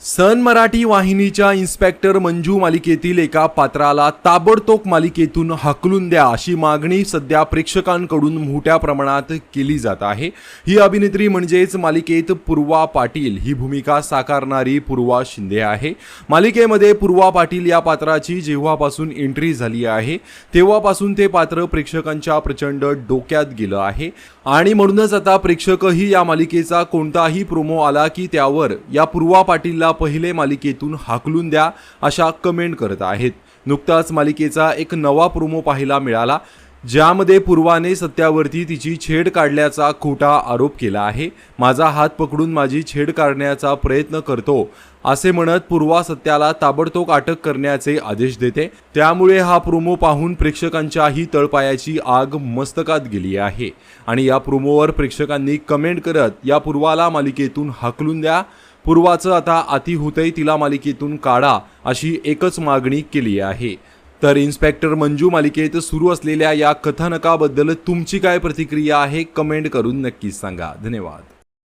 सन मराठी वाहिनीच्या इन्स्पेक्टर मंजू मालिकेतील एका पात्राला ताबडतोब मालिकेतून हाकलून द्या अशी मागणी सध्या प्रेक्षकांकडून मोठ्या प्रमाणात केली जात आहे। ही अभिनेत्री म्हणजेच मालिकेत पूर्वा पाटील ही भूमिका साकारणारी पूर्वा शिंदे आहे। मालिकेमध्ये पूर्वा पाटील या पात्राची जेव्हापासून एंट्री झाली आहे तेव्हापासून ते पात्र प्रेक्षकांच्या प्रचंड डोक्यात गेलं आहे आणि म्हणूनच आता प्रेक्षकही या मालिकेचा कोणताही प्रोमो आला की त्यावर या पूर्वा पाटीलला पहिले मालिकेतून हाकलून द्या अशा कमेंट करत आहेत। नुकताच मालिकेचा एक नवा प्रोमो पाहायला मिळाला ज्यामध्ये पूर्वाने सत्यावरती तिची छेड काढल्याचा खोटा आरोप केला आहे। माझा हात पकडून माझी छेड काढण्याचा प्रयत्न करतो असे म्हणत पूर्वा सत्याला ताबडतोब अटक करण्याचे आदेश देते। त्यामुळे हा प्रोमो पाहून प्रेक्षकांच्याही तळपायाची आग मस्तकात गेली आहे आणि या प्रोमोवर प्रेक्षकांनी कमेंट करत या पूर्वाला मालिकेतून हाकलून द्या, पूर्वाचं आता अति होतंय, तिला मालिकेतून काढा अशी एकच मागणी केली आहे। तर इन्स्पेक्टर मंजू मालिकेत सुरू असलेल्या या कथानकाबद्दल तुमची काय प्रतिक्रिया आहे कमेंट करून नक्कीच सांगा। धन्यवाद।